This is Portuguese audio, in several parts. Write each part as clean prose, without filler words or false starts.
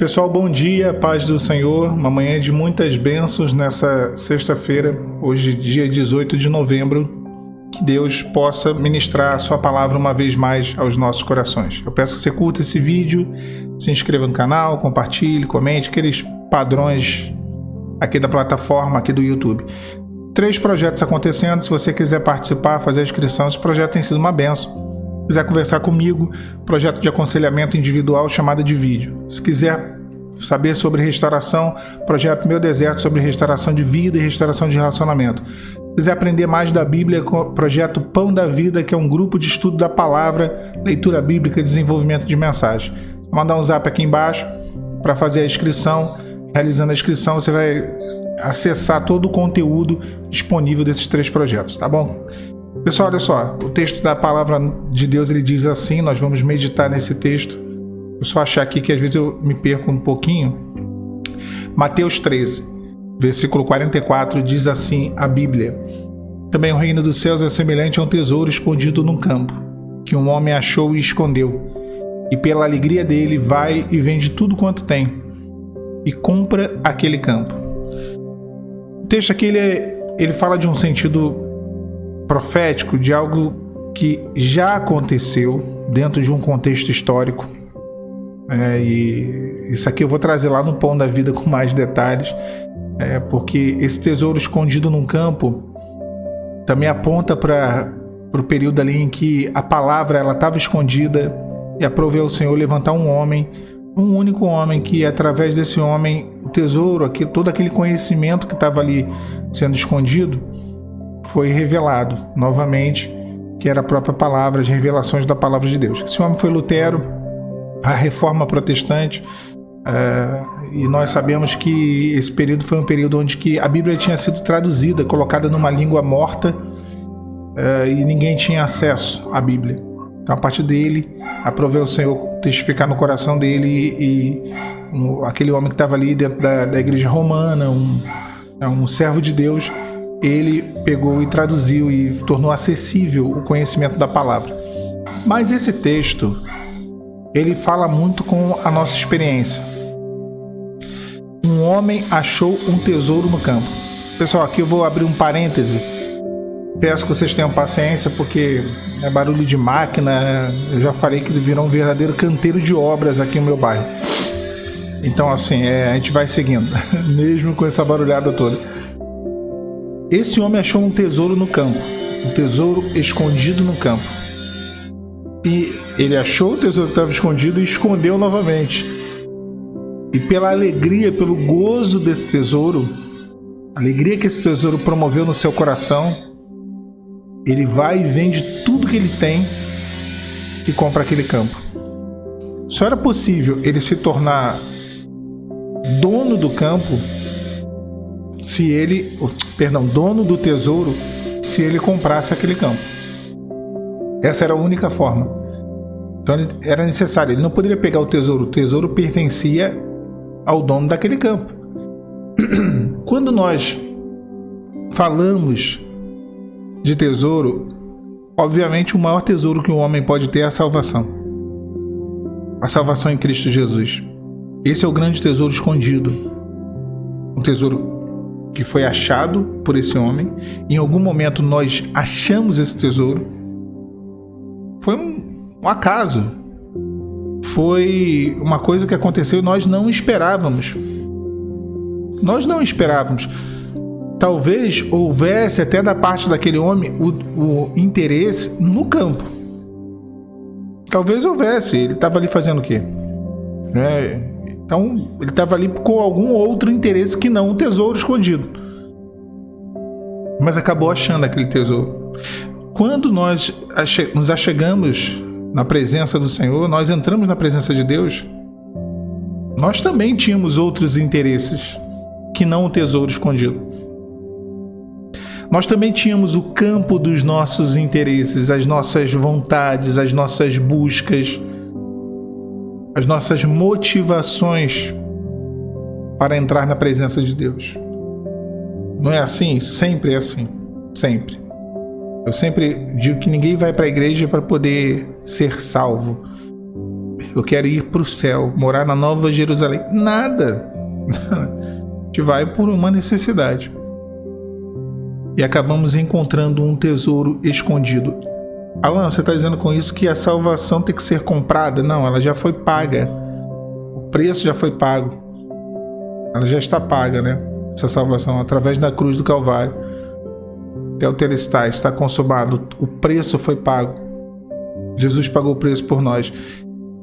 Pessoal, bom dia, paz do Senhor, uma manhã de muitas bênçãos nessa sexta-feira, hoje dia 18 de novembro, que Deus possa ministrar a sua palavra uma vez mais aos nossos corações. Eu peço que você curta esse vídeo, se inscreva no canal, compartilhe, comente, aqueles padrões aqui da plataforma, aqui do YouTube. 3 projetos acontecendo, se você quiser participar, fazer a inscrição, esse projeto tem sido uma bênção. Se quiser conversar comigo, projeto de aconselhamento individual, chamada de vídeo. Se quiser saber sobre restauração, projeto Meu Deserto, sobre restauração de vida e restauração de relacionamento. Se quiser aprender mais da Bíblia, projeto Pão da Vida, que é um grupo de estudo da palavra, leitura bíblica e desenvolvimento de mensagem. Vou mandar um zap aqui embaixo para fazer a inscrição. Realizando a inscrição, você vai acessar todo o conteúdo disponível desses 3 projetos, tá bom? Pessoal, olha só, o texto da palavra de Deus, ele diz assim, nós vamos meditar nesse texto. Eu só achar aqui que às vezes eu me perco um pouquinho. Mateus 13, versículo 44, diz assim a Bíblia: Também o reino dos céus é semelhante a um tesouro escondido num campo, que um homem achou e escondeu, e pela alegria dele vai e vende tudo quanto tem, e compra aquele campo. O texto aqui ele fala de um sentido profético, de algo que já aconteceu dentro de um contexto histórico. E isso aqui eu vou trazer lá no Pão da Vida com mais detalhes, porque esse tesouro escondido num campo também aponta para o período ali em que a palavra ela estava escondida e aproveu o Senhor levantar um homem, um único homem, que através desse homem o tesouro, aqui, todo aquele conhecimento que estava ali sendo escondido foi revelado novamente, que era a própria palavra, as revelações da palavra de Deus. Esse homem foi Lutero, a Reforma Protestante, e nós sabemos que esse período foi um período onde que a Bíblia tinha sido traduzida, colocada numa língua morta, e ninguém tinha acesso à Bíblia. Então, a partir dele, aproveu o Senhor testificar no coração dele e aquele homem que estava ali dentro da igreja romana, um servo de Deus, ele pegou e traduziu e tornou acessível o conhecimento da palavra. Mas esse texto, ele fala muito com a nossa experiência. Um homem achou um tesouro no campo. Pessoal, aqui eu vou abrir um parêntese. Peço que vocês tenham paciência, porque é barulho de máquina. Eu já falei que virou um verdadeiro canteiro de obras aqui no meu bairro. Então, assim, a gente vai seguindo, mesmo com essa barulhada toda. Esse homem achou um tesouro no campo, um tesouro escondido no campo. E ele achou o tesouro que estava escondido e escondeu novamente. E pela alegria, pelo gozo desse tesouro, a alegria que esse tesouro promoveu no seu coração, ele vai e vende tudo que ele tem e compra aquele campo. Só era possível ele se tornar dono do campo dono do tesouro, se ele comprasse aquele campo. Essa era a única forma. Então era necessário, ele não poderia pegar o tesouro pertencia ao dono daquele campo. Quando nós falamos de tesouro, obviamente o maior tesouro que um homem pode ter é a salvação. A salvação em Cristo Jesus. Esse é o grande tesouro escondido. Um tesouro que foi achado por esse homem. Em algum momento nós achamos esse tesouro. Foi um acaso. Foi uma coisa que aconteceu e nós não esperávamos. Talvez houvesse até da parte daquele homem o interesse no campo. Talvez houvesse. Ele estava ali fazendo o quê? Então, ele estava ali com algum outro interesse que não o tesouro escondido. Mas acabou achando aquele tesouro. Quando nós nos achegamos na presença do Senhor, nós entramos na presença de Deus, nós também tínhamos outros interesses que não o tesouro escondido. Nós também tínhamos o campo dos nossos interesses, as nossas vontades, as nossas buscas, as nossas motivações para entrar na presença de Deus. Não é assim? Sempre é assim. Sempre. Eu sempre digo que ninguém vai para a igreja para poder ser salvo. eu quero ir para o céu, morar na Nova Jerusalém. Nada. A gente vai por uma necessidade. E acabamos encontrando um tesouro escondido. Alan, você está dizendo com isso que a salvação tem que ser comprada? Não, ela já foi paga. O preço já foi pago. Ela já está paga, né? Essa salvação, através da cruz do Calvário. Tetelestai, está consumado. O preço foi pago. Jesus pagou o preço por nós.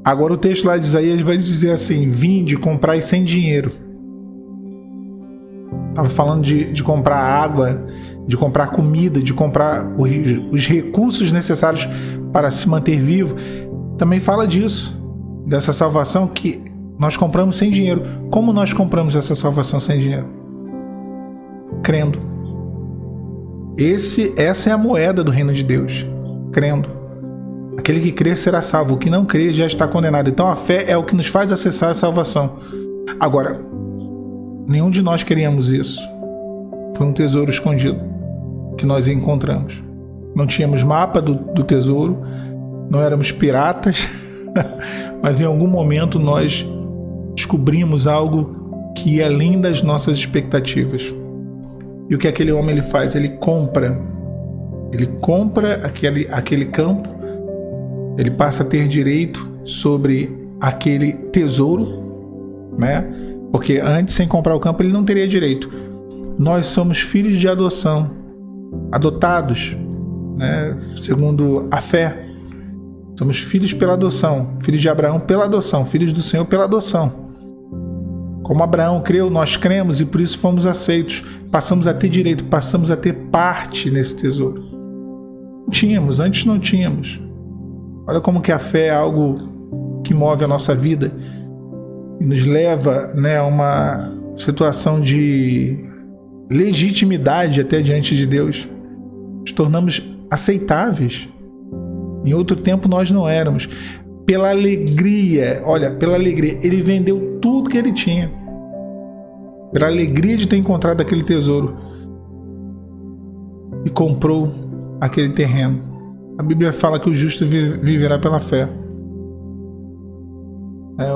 Agora o texto lá de Isaías vai dizer assim: vinde, comprai sem dinheiro. Estava falando de comprar água, de comprar comida, de comprar os recursos necessários para se manter vivo. Também fala disso, dessa salvação que nós compramos sem dinheiro. Como nós compramos essa salvação sem dinheiro? Crendo. Essa é a moeda do reino de Deus. Crendo. Aquele que crer será salvo. O que não crer já está condenado. Então a fé é o que nos faz acessar a salvação. Agora, nenhum de nós queríamos isso. Foi um tesouro escondido que nós encontramos. Não tínhamos mapa do tesouro, não éramos piratas, mas em algum momento nós descobrimos algo que ia além das nossas expectativas. E o que aquele homem ele faz? Ele compra aquele campo, ele passa a ter direito sobre aquele tesouro, né? Porque antes, sem comprar o campo, ele não teria direito. Nós somos filhos de adoção, adotados, né? Segundo a fé. Somos filhos pela adoção, filhos de Abraão pela adoção, filhos do Senhor pela adoção. Como Abraão creu, nós cremos e por isso fomos aceitos. Passamos a ter direito, passamos a ter parte nesse tesouro. Não tínhamos, antes não tínhamos. Olha como que a fé é algo que move a nossa vida e nos leva, né, a uma situação de legitimidade até diante de Deus. Nos tornamos aceitáveis. Em outro tempo nós não éramos. Pela alegria, ele vendeu tudo que ele tinha. Pela alegria de ter encontrado aquele tesouro. E comprou aquele terreno. A Bíblia fala que o justo viverá pela fé.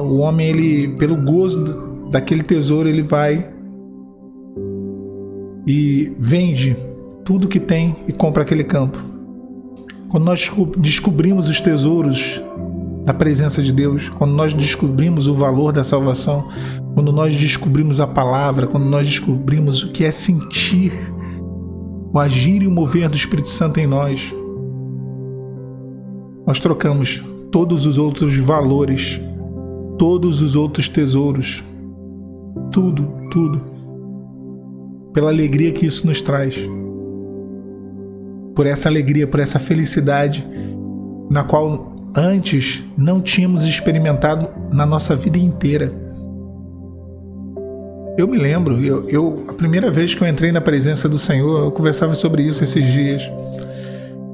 O homem, ele, pelo gozo daquele tesouro, ele vai e vende tudo que tem e compra aquele campo. Quando nós descobrimos os tesouros da presença de Deus, quando nós descobrimos o valor da salvação, quando nós descobrimos a palavra, quando nós descobrimos o que é sentir o agir e o mover do Espírito Santo em nós, nós trocamos todos os outros valores, todos os outros tesouros, tudo, pela alegria que isso nos traz. Por essa alegria, por essa felicidade na qual antes não tínhamos experimentado na nossa vida inteira. Eu me lembro, a primeira vez que eu entrei na presença do Senhor, eu conversava sobre isso esses dias.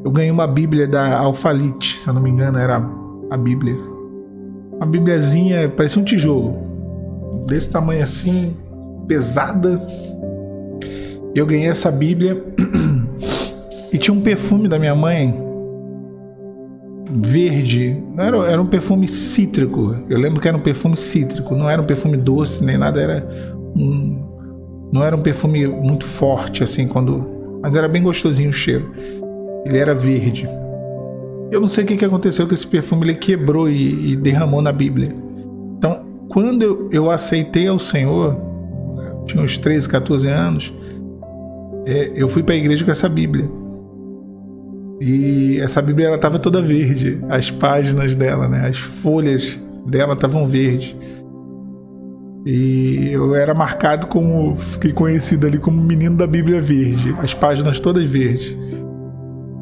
Eu ganhei uma Bíblia da Alphalete, se eu não me engano, era a Bíblia. Uma Bíbliazinha, parecia um tijolo, desse tamanho assim, pesada. Eu ganhei essa Bíblia e tinha um perfume da minha mãe, verde. Era um perfume cítrico. Eu lembro que era um perfume cítrico, não era um perfume doce nem nada, não era um perfume muito forte assim, mas era bem gostosinho o cheiro. Ele era verde. Eu não sei o que aconteceu com esse perfume, ele quebrou e derramou na Bíblia. Então, quando eu aceitei ao Senhor, tinha uns 13, 14 anos, eu fui para a igreja com essa Bíblia. E essa Bíblia estava toda verde, as páginas dela, né, as folhas dela estavam verdes. E eu era marcado fiquei conhecido ali como menino da Bíblia verde, as páginas todas verdes.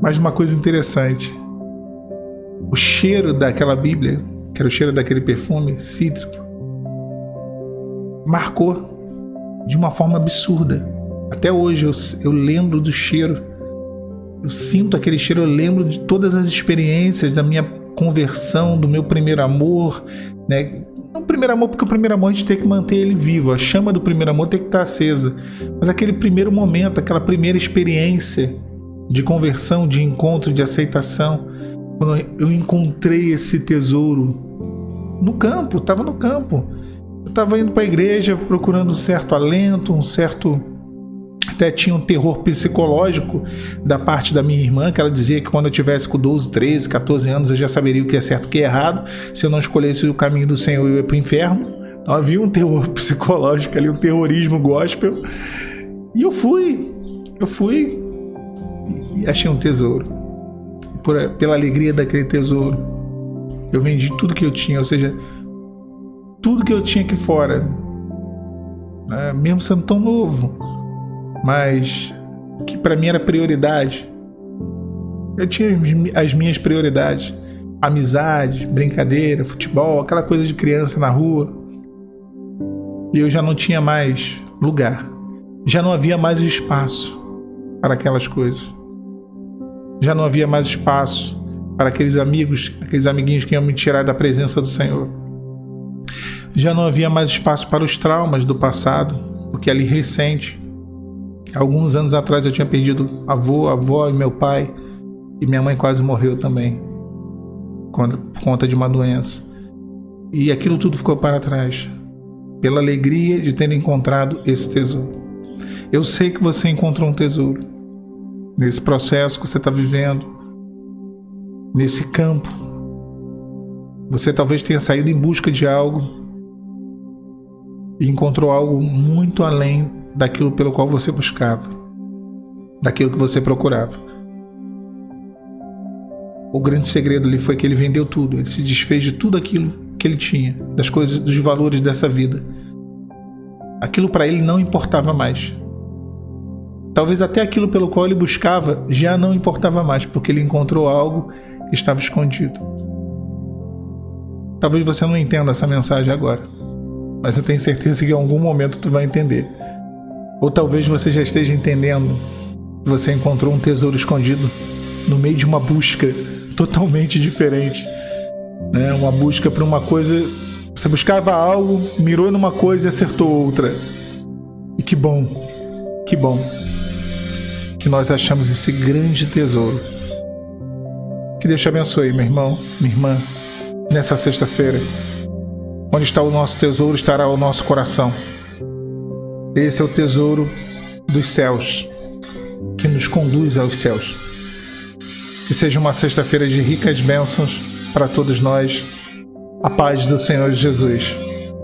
Mas uma coisa interessante, o cheiro daquela Bíblia, que era o cheiro daquele perfume cítrico, marcou de uma forma absurda. Até hoje eu lembro do cheiro, eu sinto aquele cheiro, eu lembro de todas as experiências da minha conversão, do meu primeiro amor, né? Não o primeiro amor, porque o primeiro amor a gente tem que manter ele vivo, a chama do primeiro amor tem que estar acesa, mas aquele primeiro momento, aquela primeira experiência de conversão, de encontro, de aceitação, quando eu encontrei esse tesouro no campo, estava no campo. Eu estava indo para a igreja procurando um certo alento, até tinha um terror psicológico da parte da minha irmã, que ela dizia que quando eu tivesse com 12, 13, 14 anos eu já saberia o que é certo e o que é errado. Se eu não escolhesse o caminho do Senhor, eu ia para o inferno. Então havia um terror psicológico ali, um terrorismo gospel. E eu fui e achei um tesouro. Pela alegria daquele tesouro, eu vendi tudo que eu tinha, ou seja, tudo que eu tinha aqui fora, né? Mesmo sendo tão novo, mas que para mim era prioridade. Eu tinha as minhas prioridades: amizade, brincadeira, futebol, aquela coisa de criança na rua. E eu já não tinha mais lugar, já não havia mais espaço para aquelas coisas. Já não havia mais espaço para aqueles amiguinhos que iam me tirar da presença do Senhor. Já não havia mais espaço para os traumas do passado, porque ali recente, alguns anos atrás, eu tinha perdido avô, avó e meu pai, e minha mãe quase morreu também, por conta de uma doença. E aquilo tudo ficou para trás, pela alegria de ter encontrado esse tesouro. Eu sei que você encontrou um tesouro nesse processo que você está vivendo, nesse campo. Você talvez tenha saído em busca de algo e encontrou algo muito além daquilo pelo qual você buscava, daquilo que você procurava. O grande segredo ali foi que ele vendeu tudo, ele se desfez de tudo aquilo que ele tinha, das coisas, dos valores dessa vida. Aquilo para ele não importava mais. Talvez até aquilo pelo qual ele buscava já não importava mais, porque ele encontrou algo que estava escondido. Talvez você não entenda essa mensagem agora, mas eu tenho certeza que em algum momento tu vai entender. Ou talvez você já esteja entendendo que você encontrou um tesouro escondido no meio de uma busca totalmente diferente, né? Uma busca por uma coisa. Você buscava algo, mirou numa coisa e acertou outra. E que bom que nós achamos esse grande tesouro. Que Deus te abençoe, meu irmão, minha irmã, nessa sexta-feira. Onde está o nosso tesouro, estará o nosso coração. Esse é o tesouro dos céus, que nos conduz aos céus. Que seja uma sexta-feira de ricas bênçãos para todos nós. A paz do Senhor Jesus.